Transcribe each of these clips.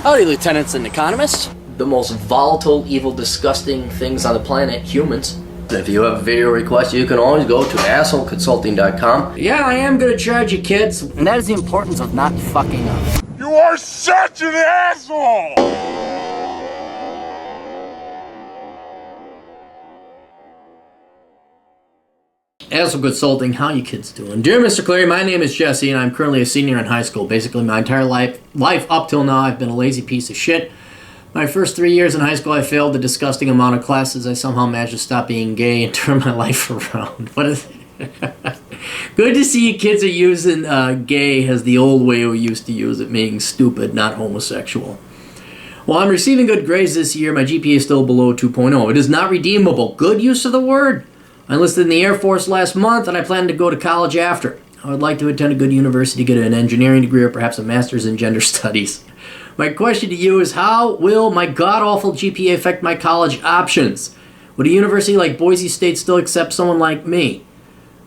Howdy, lieutenants and economists. The most volatile, evil, disgusting things on the planet, humans. If you have a video request, you can always go to assholeconsulting.com. Yeah, I am gonna charge you, kids. And that is the importance of not fucking up. You are such an asshole! Asshole Consulting, how you kids doing? Dear Mr. Cleary, my name is Jesse, and I'm currently a senior in high school. Basically, my entire life up till now, I've been a lazy piece of shit. My first 3 years in high school, I failed a disgusting amount of classes. I somehow managed to stop being gay and turn my life around. What is Good to see you kids are using gay as the old way we used to use it, meaning stupid, not homosexual. Well, I'm receiving good grades this year. My GPA is still below 2.0. It is not redeemable. Good use of the word. I enlisted in the Air Force last month, and I plan to go to college after. I would like to attend a good university, get an engineering degree, or perhaps a master's in gender studies. My question to you is, how will my god-awful GPA affect my college options? Would a university like Boise State still accept someone like me?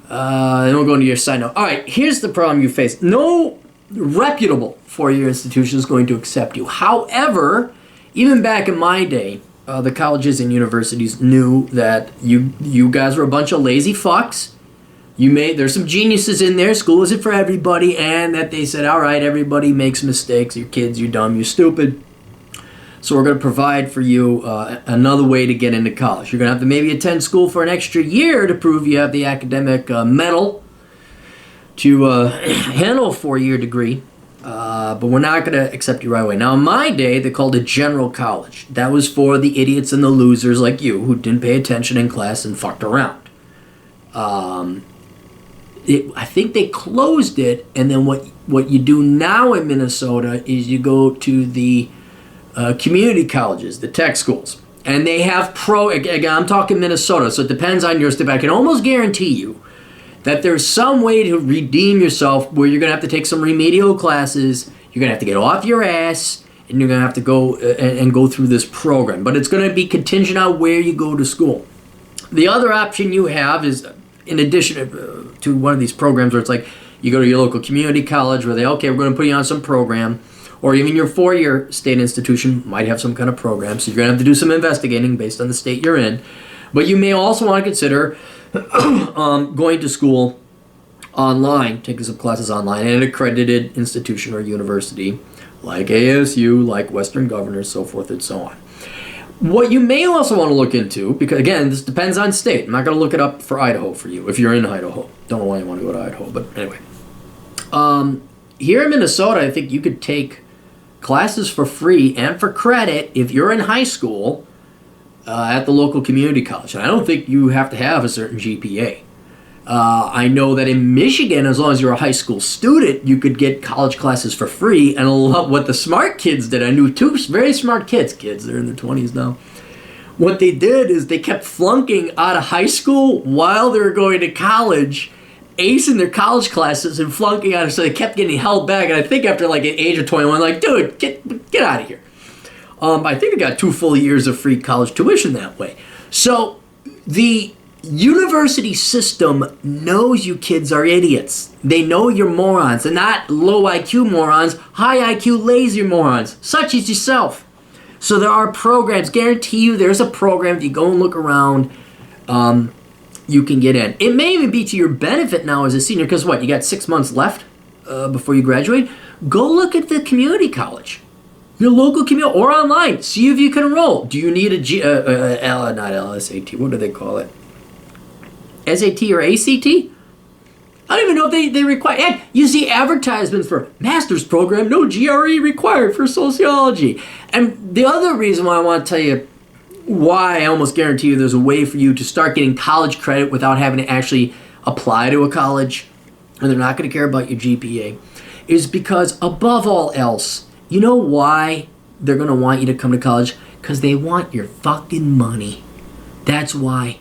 And we'll go into your side note. All right, here's the problem you face. No reputable four-year institution is going to accept you. However, even back in my day, the colleges and universities knew that you guys were a bunch of lazy fucks. There's some geniuses in there. School isn't for everybody, and that they said, all right, everybody makes mistakes. You're kids, you're dumb, you're stupid. So we're going to provide for you another way to get into college. You're going to have to maybe attend school for an extra year to prove you have the academic mettle to handle a four-year degree. But we're not going to accept you right away. Now, in my day, they called it general college. That was for the idiots and the losers like you who didn't pay attention in class and fucked around. I think they closed it, and then what you do now in Minnesota is you go to the community colleges, the tech schools. And they have again, I'm talking Minnesota, so it depends on your state, but I can almost guarantee you that there's some way to redeem yourself where you're going to have to take some remedial classes, you're going to have to get off your ass, and you're going to have to go and go through this program. But it's going to be contingent on where you go to school. The other option you have is, in addition to one of these programs where it's like you go to your local community college where we're going to put you on some program, or even your four-year state institution might have some kind of program, so you're going to have to do some investigating based on the state you're in. But you may also want to consider going to school online, taking some classes online at an accredited institution or university like ASU, like Western Governors, so forth and so on. What you may also want to look into, because again, this depends on state. I'm not going to look it up for Idaho for you if you're in Idaho. Don't know why you want to go to Idaho, but anyway. Here in Minnesota, I think you could take classes for free and for credit if you're in high school at the local community college. And I don't think you have to have a certain GPA. I know that in Michigan, as long as you're a high school student, you could get college classes for free. And a lot what the smart kids did, I knew two very smart kids, they're in their 20s now. What they did is they kept flunking out of high school while they were going to college, acing their college classes and flunking out of, so they kept getting held back. And I think after like an age of 21, like, dude, get out of here. I think they got 2 full years of free college tuition that way. So the university system knows you kids are idiots. They know you're morons. They're not low IQ morons, high IQ lazy morons, such as yourself. So there are programs, guarantee you there's a program, if you go and look around, you can get in. It may even be to your benefit now as a senior, because what, you got 6 months left before you graduate? Go look at the community college. Your local community, or online. See if you can enroll. Do you need not LSAT, what do they call it? SAT or ACT? I don't even know if they require. And you see advertisements for master's program, no GRE required for sociology. And the other reason why I want to tell you why I almost guarantee you there's a way for you to start getting college credit without having to actually apply to a college, and they're not going to care about your GPA, is because above all else, you know why they're going to want you to come to college? Because they want your fucking money. That's why.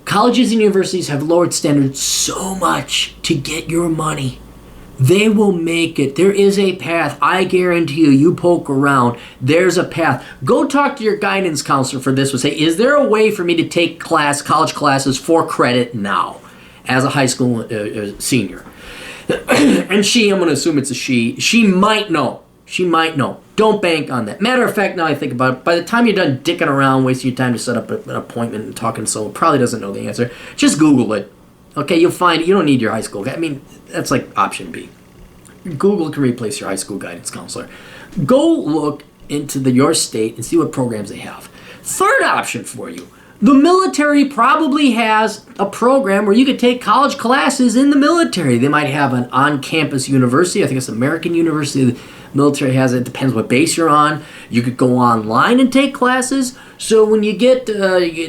Colleges and universities have lowered standards so much to get your money. They will make it. There is a path. I guarantee you, you poke around, there's a path. Go talk to your guidance counselor for this one. Say, is there a way for me to take college classes for credit now as a high school senior? And I'm going to assume it's a she might know. She might know. Don't bank on that. Matter of fact, now I think about it, by the time you're done dicking around, wasting your time to set up an appointment and talking to someone who probably doesn't know the answer, just Google it. Okay, you'll find it. You don't need your high school. I mean, that's like option B. Google can replace your high school guidance counselor. Go look into your state and see what programs they have. Third option for you. The military probably has a program where you could take college classes in the military. They might have an on-campus university. I think it's American University. The military has it. Depends what base you're on. You could go online and take classes. So when you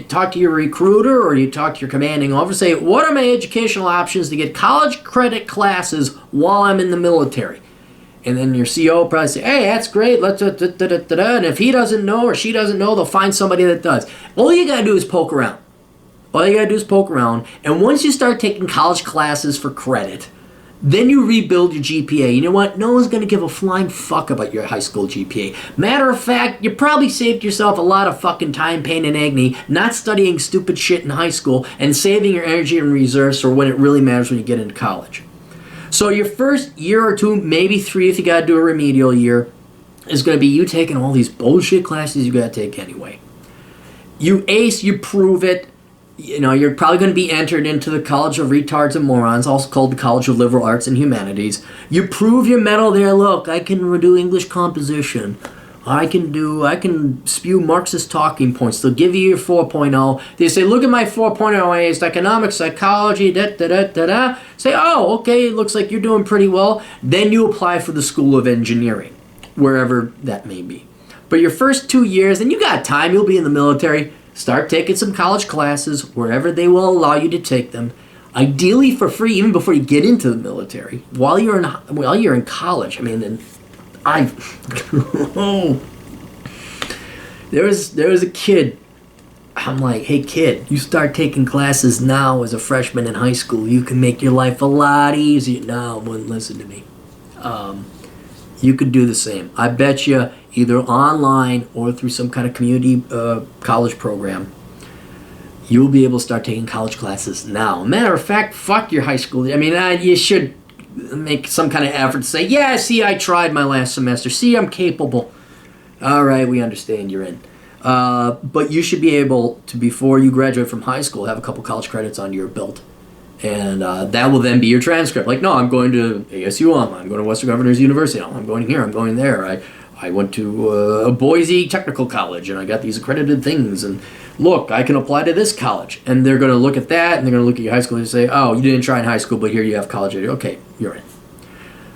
talk to your recruiter or you talk to your commanding officer, say, what are my educational options to get college credit classes while I'm in the military? And then your CO will probably say, hey, that's great. Let's And if he doesn't know or she doesn't know, they'll find somebody that does. All you got to do is poke around. And once you start taking college classes for credit, then you rebuild your GPA. You know what? No one's going to give a flying fuck about your high school GPA. Matter of fact, you probably saved yourself a lot of fucking time, pain, and agony not studying stupid shit in high school and saving your energy and reserves for when it really matters when you get into college. So your first year or two, maybe 3 if you got to do a remedial year, is going to be you taking all these bullshit classes you got to take anyway. You ace, you prove it. You know, you're probably going to be entered into the College of Retards and Morons, also called the College of Liberal Arts and Humanities. You prove your mettle there. Look, I can do English composition. I can spew Marxist talking points. They'll give you your 4.0. They say, look at my 4.0. I aced economics, psychology, da-da-da-da-da. Say, oh, okay, it looks like you're doing pretty well. Then you apply for the School of Engineering, wherever that may be. But your first 2 years, and you got time, you'll be in the military, start taking some college classes wherever they will allow you to take them. Ideally for free, even before you get into the military. While you're in college, I mean, there was a kid. I'm like, hey kid, you start taking classes now as a freshman in high school. You can make your life a lot easier. No, wouldn't listen to me. You could do the same. I bet you either online or through some kind of community college program, you'll be able to start taking college classes now. Matter of fact, fuck your high school. I mean, you should make some kind of effort to say, yeah, see, I tried my last semester. See, I'm capable. All right, we understand you're in. But you should be able to, before you graduate from high school, have a couple college credits under your belt. And that will then be your transcript. Like, no, I'm going to ASU, I'm going to Western Governors University, I'm going here, I'm going there. I went to a Boise Technical College, and I got these accredited things. And look, I can apply to this college. And they're going to look at that, and they're going to look at your high school and say, oh, you didn't try in high school, but here you have college. Okay, you're in.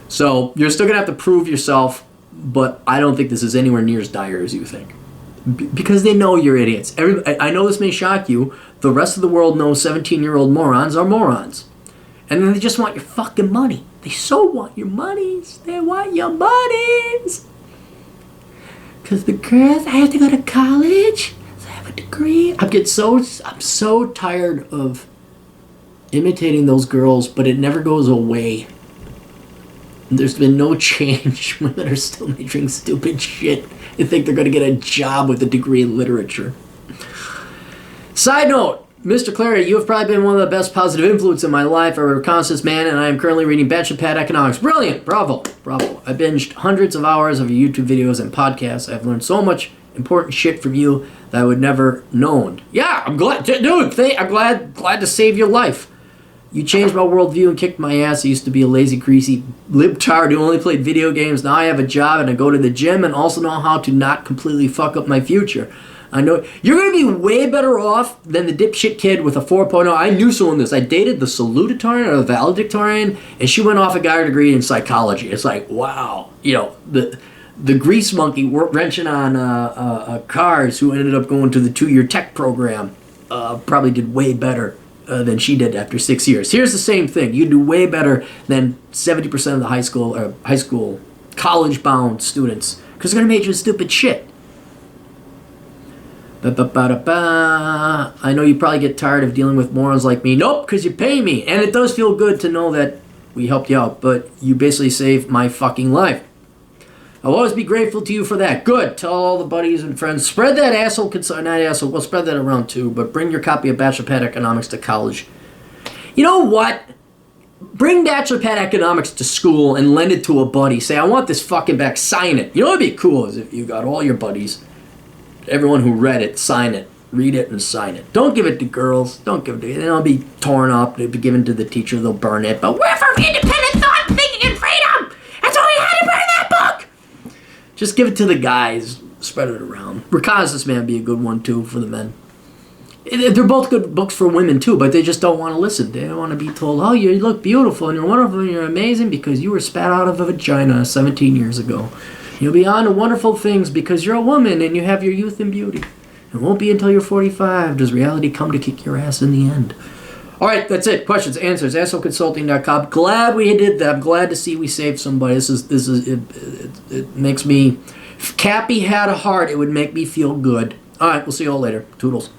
So you're still going to have to prove yourself, but I don't think this is anywhere near as dire as you think. Because they know you're idiots. I know this may shock you. The rest of the world knows 17-year-old morons are morons. And then they just want your fucking money. They so want your monies. They want your monies. Because the girls, I have to go to college. So I have a degree. I'm so tired of imitating those girls, but it never goes away. There's been no change. Women are still making stupid shit. They think they're going to get a job with a degree in literature. Side note, Mr. Clary, you have probably been one of the best positive influences in my life. I'm a reconnaissance man, and I am currently reading Batch of Pad Economics. Brilliant! Bravo! I binged hundreds of hours of your YouTube videos and podcasts. I've learned so much important shit from you that I would never known. Yeah, I'm glad, dude. I'm glad to save your life. You changed my worldview and kicked my ass. I used to be a lazy, greasy libtard who only played video games. Now I have a job and I go to the gym and also know how to not completely fuck up my future. I know you're going to be way better off than the dipshit kid with a 4.0. I knew someone this. I dated the salutatorian or the valedictorian, and she went off a guy degree in psychology. It's like, wow. You know, the grease monkey wrenching on cars who ended up going to the 2-year tech program probably did way better than she did after 6 years. Here's the same thing. You do way better than 70% of the high school, college-bound students because they're going to major in stupid shit. I know you probably get tired of dealing with morons like me. Nope, because you pay me. And it does feel good to know that we helped you out, but you basically saved my fucking life. I'll always be grateful to you for that. Good. Tell all the buddies and friends. Spread that asshole, not asshole, we'll spread that around too, but bring your copy of Bachelor Pad Economics to college. You know what? Bring naturopath economics to school and lend it to a buddy. Say, I want this fucking back. Sign it. You know what would be cool is if you got all your buddies, everyone who read it, sign it. Read it and sign it. Don't give it to girls. Don't give it to... It'll be torn up. It'll be given to the teacher. They'll burn it. But we're for independent thought, thinking, and freedom. That's why we had to burn that book. Just give it to the guys. Spread it around. Reconnaissance Man would be a good one, too, for the men. They're both good books for women, too, but they just don't want to listen. They don't want to be told, oh, you look beautiful, and you're wonderful, and you're amazing because you were spat out of a vagina 17 years ago. You'll be on to wonderful things because you're a woman, and you have your youth and beauty. It won't be until you're 45 does reality come to kick your ass in the end. All right, that's it. Questions, answers, assholeconsulting.com. Glad we did that. I'm glad to see we saved somebody. It makes me... If Cappy had a heart, it would make me feel good. All right, we'll see you all later. Toodles.